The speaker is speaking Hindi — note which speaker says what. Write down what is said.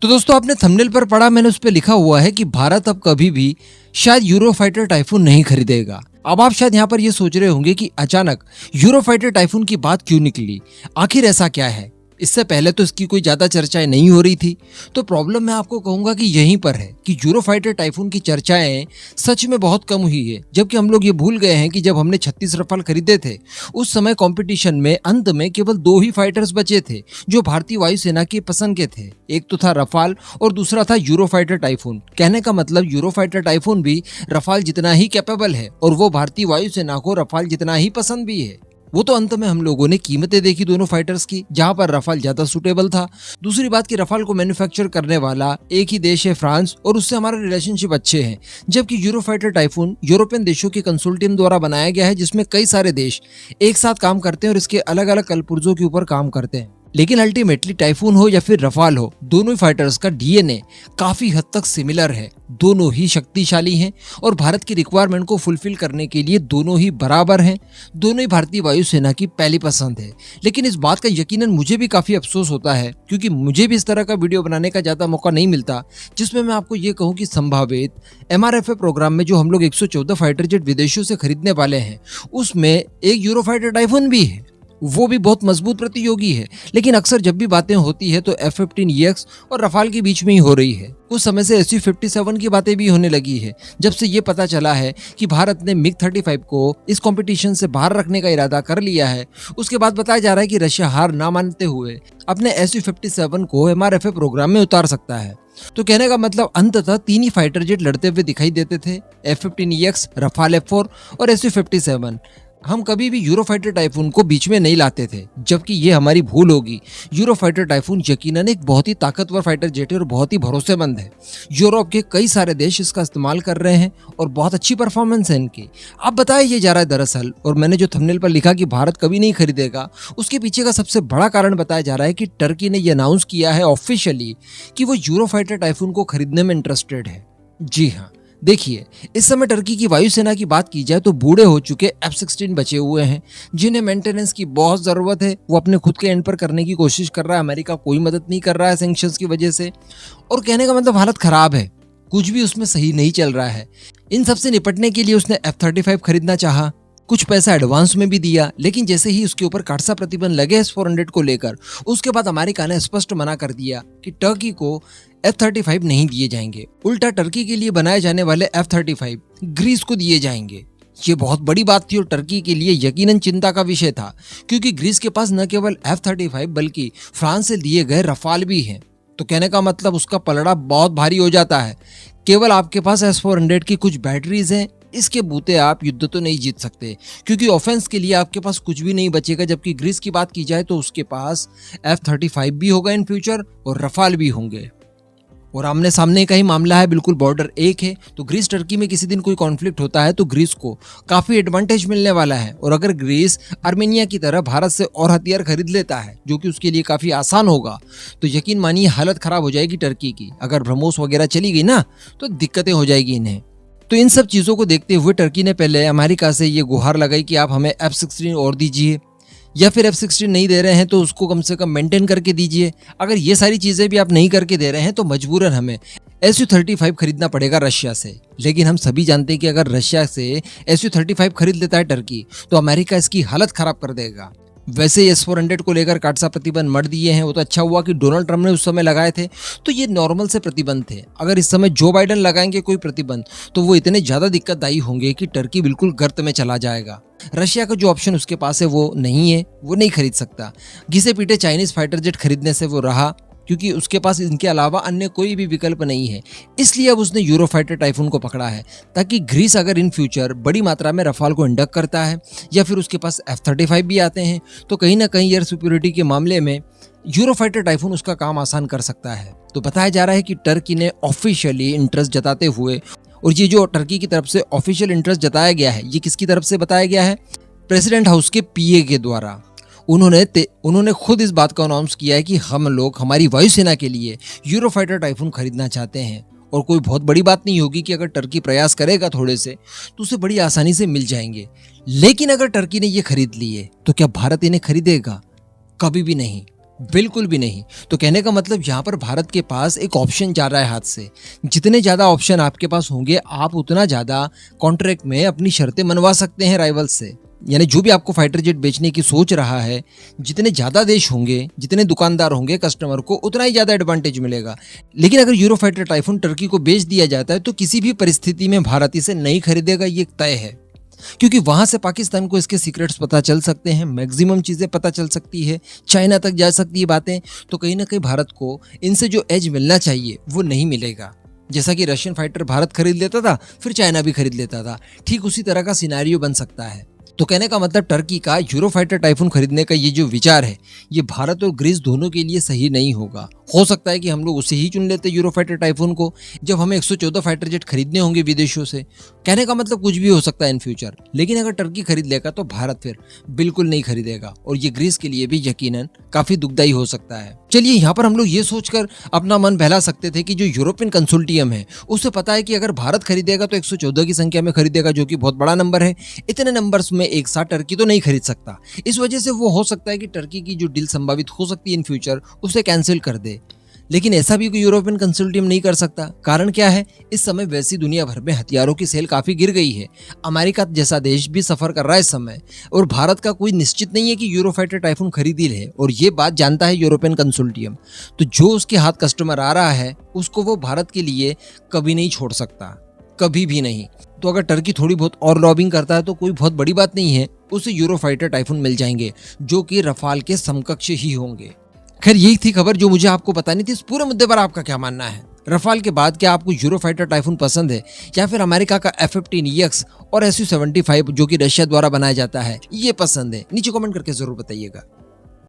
Speaker 1: तो दोस्तों आपने थंबनेल पर पढ़ा, मैंने उस पर लिखा हुआ है कि भारत अब कभी भी शायद यूरोफाइटर टाइफून नहीं खरीदेगा। अब आप शायद यहाँ पर ये सोच रहे होंगे कि अचानक यूरोफाइटर टाइफून की बात क्यों निकली, आखिर ऐसा क्या है। इससे पहले तो इसकी कोई ज्यादा चर्चाएं नहीं हो रही थी। तो प्रॉब्लम मैं आपको कहूंगा कि यहीं पर है कि यूरोफाइटर टाइफून की चर्चाएं सच में बहुत कम हुई है। जबकि हम लोग ये भूल गए हैं कि जब हमने 36 रफाल खरीदे थे उस समय कंपटीशन में अंत में केवल 2 ही फाइटर्स बचे थे जो भारतीय वायुसेना की पसंद के थे। एक तो था रफाल और दूसरा था यूरोफाइटर टाइफून। कहने का मतलब यूरोफाइटर टाइफून भी रफाल जितना ही कैपेबल है और वो भारतीय वायुसेना को रफाल जितना ही पसंद भी है। वो तो अंत में हम लोगों ने कीमतें देखी दोनों फाइटर्स की, जहां पर रफाल ज्यादा सुटेबल था। दूसरी बात कि रफाल को मैन्युफैक्चर करने वाला एक ही देश है फ्रांस, और उससे हमारे रिलेशनशिप अच्छे हैं। जबकि यूरोफाइटर टाइफून यूरोपियन देशों के कंसोर्टियम द्वारा बनाया गया है, जिसमें कई सारे देश एक साथ काम करते हैं और इसके अलग अलग कलपुर्जों के ऊपर काम करते हैं। लेकिन अल्टीमेटली टाइफून हो या फिर रफाल हो, दोनों ही फाइटर्स का डीएनए काफी हद तक सिमिलर है। दोनों ही शक्तिशाली हैं और भारत की रिक्वायरमेंट को फुलफिल करने के लिए दोनों ही बराबर हैं। दोनों ही भारतीय वायुसेना की पहली पसंद है। लेकिन इस बात का यकीनन मुझे भी काफी अफसोस होता है, क्योंकि मुझे भी इस तरह का वीडियो बनाने का ज्यादा मौका नहीं मिलता जिसमें मैं आपको ये कहूँ कि संभावित MRFA प्रोग्राम में जो हम लोग 114 फाइटर जेट विदेशों से खरीदने वाले हैं उसमें एक यूरोफाइटर टाइफून भी है, वो भी बहुत मजबूत प्रतियोगी है। लेकिन अक्सर जब भी बातें होती है तो F-15EX और रफाल के बीच में ही हो रही है। कुछ समय से Su-57 की बातें भी होने लगी है, जब से ये पता चला है कि भारत ने MiG-35 को इस कंपटीशन से बाहर रखने का इरादा कर लिया है। उसके बाद बताया जा रहा है कि रशिया हार ना मानते हुए अपने Su-57 को MRFA प्रोग्राम में उतार सकता है। तो कहने का मतलब अंततः 3 ही फाइटर जेट लड़ते हुए दिखाई देते थे, F-15EX, रफाल F4 और Su-57। हम कभी भी यूरोफाइटर टाइफून को बीच में नहीं लाते थे, जबकि ये हमारी भूल होगी। यूरोफाइटर टाइफून यकीनन एक बहुत ही ताकतवर फाइटर जेट है और बहुत ही भरोसेमंद है। यूरोप के कई सारे देश इसका इस्तेमाल कर रहे हैं और बहुत अच्छी परफॉर्मेंस है इनकी। अब बताया ये जा रहा है दरअसल, और मैंने जो थंबनेल पर लिखा कि भारत कभी नहीं खरीदेगा, उसके पीछे का सबसे बड़ा कारण बताया जा रहा है कि टर्की ने ये अनाउंस किया है ऑफिशियली कि वो यूरोफाइटर टाइफून को खरीदने में इंटरेस्टेड है। जी हाँ, देखिए, इस समय टर्की की वायुसेना की बात की जाए तो बूढ़े हो चुके F-16 बचे हुए हैं जिन्हें मेंटेनेंस की बहुत जरूरत है। वो अपने खुद के एंड पर करने की कोशिश कर रहा है, अमेरिका कोई मदद नहीं कर रहा है सैंक्शंस की वजह से। और कहने का मतलब हालत खराब है, कुछ भी उसमें सही नहीं चल रहा है। इन सब से निपटने के लिए उसने F-35 खरीदना चाहा, कुछ पैसा एडवांस में भी दिया, लेकिन जैसे ही उसके ऊपर काटसा प्रतिबंध लगे S-400 को लेकर, उसके बाद अमेरिका ने स्पष्ट मना कर दिया कि टर्की को F-35 नहीं दिए जाएंगे। उल्टा टर्की के लिए बनाए जाने वाले F-35 ग्रीस को दिए जाएंगे। ये बहुत बड़ी बात थी और टर्की के लिए यकीनन चिंता का विषय था, क्योंकि ग्रीस के पास न केवल F-35 बल्कि फ्रांस से दिए गए रफाल भी हैं। तो कहने का मतलब उसका पलड़ा बहुत भारी हो जाता है। केवल आपके पास S-400 की कुछ बैटरीज हैं, इसके बूते आप युद्ध तो नहीं जीत सकते, क्योंकि ऑफेंस के लिए आपके पास कुछ भी नहीं बचेगा। जबकि ग्रीस की बात की जाए तो उसके पास F-35 भी होगा इन फ्यूचर और रफाल भी होंगे, और आमने सामने का ही मामला है, बिल्कुल बॉर्डर एक है। तो ग्रीस टर्की में किसी दिन कोई कॉन्फ्लिक्ट होता है तो ग्रीस को काफी एडवांटेज मिलने वाला है। और अगर ग्रीस आर्मेनिया की तरह भारत से और हथियार खरीद लेता है, जो कि उसके लिए काफी आसान होगा, तो यकीन मानिए हालत खराब हो जाएगी टर्की की। अगर ब्रह्मोस वगैरह चली गई ना तो दिक्कतें हो जाएगी इन्हें। तो इन सब चीजों को देखते हुए टर्की ने पहले अमेरिका से ये गुहार लगाई कि आप हमें F-16 और दीजिए, या फिर F-16 नहीं दे रहे हैं तो उसको कम से कम मेंटेन करके दीजिए। अगर ये सारी चीजें भी आप नहीं करके दे रहे हैं तो मजबूरन हमें Su-35 खरीदना पड़ेगा रशिया से। लेकिन हम सभी जानते हैं कि अगर रशिया से Su-35 खरीद लेता है टर्की तो अमेरिका इसकी हालत खराब कर देगा। वैसे S-400 को लेकर काटसा प्रतिबंध मर दिए हैं। वो तो अच्छा हुआ कि डोनाल्ड ट्रंप ने उस समय लगाए थे, तो ये नॉर्मल से प्रतिबंध थे। अगर इस समय जो बाइडन लगाएंगे कोई प्रतिबंध तो वो इतने ज्यादा दिक्कतदायी होंगे कि टर्की बिल्कुल गर्त में चला जाएगा। रशिया का जो ऑप्शन उसके पास है वो नहीं है, वो नहीं खरीद सकता। घिसे पीटे चाइनीज फाइटर जेट खरीदने से वो रहा, क्योंकि उसके पास इनके अलावा अन्य कोई भी विकल्प नहीं है। इसलिए अब उसने यूरोफाइटर टाइफून को पकड़ा है, ताकि ग्रीस अगर इन फ्यूचर बड़ी मात्रा में रफाल को इंडक्ट करता है या फिर उसके पास F-35 भी आते हैं तो कहीं ना कहीं एयर सुपीरियरिटी के मामले में यूरोफाइटर टाइफून उसका काम आसान कर सकता है। तो बताया जा रहा है कि टर्की ने ऑफिशियली इंटरेस्ट जताते हुए, और ये जो टर्की की तरफ से ऑफिशियल इंटरेस्ट जताया गया है ये किसकी तरफ से बताया गया है, प्रेसिडेंट हाउस के PA के द्वारा। उन्होंने खुद इस बात को अनाउंस किया है कि हम लोग हमारी वायुसेना के लिए यूरोफाइटर टाइफून खरीदना चाहते हैं। और कोई बहुत बड़ी बात नहीं होगी कि अगर टर्की प्रयास करेगा थोड़े से तो उसे बड़ी आसानी से मिल जाएंगे। लेकिन अगर टर्की ने ये खरीद लिए तो क्या भारत इन्हें खरीदेगा? कभी भी नहीं। बिल्कुल भी नहीं। तो कहने का मतलब यहाँ पर भारत के पास एक ऑप्शन जा रहा है हाथ से। जितने ज़्यादा ऑप्शन आपके पास होंगे, आप उतना ज़्यादा कॉन्ट्रैक्ट में अपनी शर्तें मनवा सकते हैं राइवल से। यानी जो भी आपको फाइटर जेट बेचने की सोच रहा है, जितने ज़्यादा देश होंगे, जितने दुकानदार होंगे कस्टमर को, उतना ही ज़्यादा एडवांटेज मिलेगा। लेकिन अगर यूरोफाइटर टाइफून टर्की को बेच दिया जाता है तो किसी भी परिस्थिति में भारत इसे नहीं खरीदेगा, ये तय है। क्योंकि वहां से पाकिस्तान को इसके सीक्रेट्स पता चल सकते हैं, मैक्सिमम चीज़ें पता चल सकती है, चाइना तक जा सकती है बातें। तो कहीं ना कहीं भारत को इनसे जो एज मिलना चाहिए वो नहीं मिलेगा। जैसा कि रशियन फाइटर भारत खरीद लेता था, फिर चाइना भी खरीद लेता था, ठीक उसी तरह का सिनेरियो बन सकता है। तो कहने का मतलब टर्की का यूरोफाइटर टाइफून खरीदने का ये जो विचार है, ये भारत और ग्रीस दोनों के लिए सही नहीं होगा। हो सकता है कि हम लोग उसे ही चुन लेते यूरोफाइटर टाइफून को, जब हमें 114 फाइटर जेट खरीदने होंगे विदेशों से। कहने का मतलब कुछ भी हो सकता है इन फ्यूचर। लेकिन अगर टर्की खरीद लेगा तो भारत फिर बिल्कुल नहीं खरीदेगा, और ये ग्रीस के लिए भी यकीनन काफी दुखदायी हो सकता है। चलिए, यहाँ पर हम लोग ये सोचकर अपना मन बहला सकते थे कि जो यूरोपियन कंसोर्टियम है उसे पता है कि अगर भारत खरीदेगा तो 114 की संख्या में खरीदेगा, जो कि बहुत बड़ा नंबर है। इतने नंबर्स में एक साथ टर्की तो नहीं खरीद सकता। इस वजह से वो हो सकता है कि टर्की की जो डील संभावित हो सकती है इन फ्यूचर, उसे कैंसिल कर दे। लेकिन ऐसा भी कोई यूरोपियन कंसोर्टियम नहीं कर सकता। कारण क्या है? इस समय वैसी दुनिया भर में हथियारों की सेल काफी गिर गई है। अमेरिका जैसा देश भी सफर कर रहा है इस समय, और भारत का कोई निश्चित नहीं है कि यूरोफाइटर टाइफून खरीद ही ले, और ये बात जानता है यूरोपियन कंसोर्टियम। तो जो उसके हाथ कस्टमर आ रहा है उसको वो भारत के लिए कभी नहीं छोड़ सकता, कभी भी नहीं। तो अगर टर्की थोड़ी बहुत और लॉबिंग करता है तो कोई बहुत बड़ी बात नहीं है, उसे यूरोफाइटर टाइफून मिल जाएंगे जो कि रफाल के समकक्ष ही होंगे। खैर, यही थी खबर जो मुझे आपको बतानी थी। इस पूरे मुद्दे पर आपका क्या मानना है? रफाल के बाद क्या आपको यूरोफाइटर टाइफून पसंद है, या फिर अमेरिका का F-15EX और Su-75 जो कि रशिया द्वारा बनाया जाता है, ये पसंद है? नीचे कमेंट करके जरूर बताइएगा।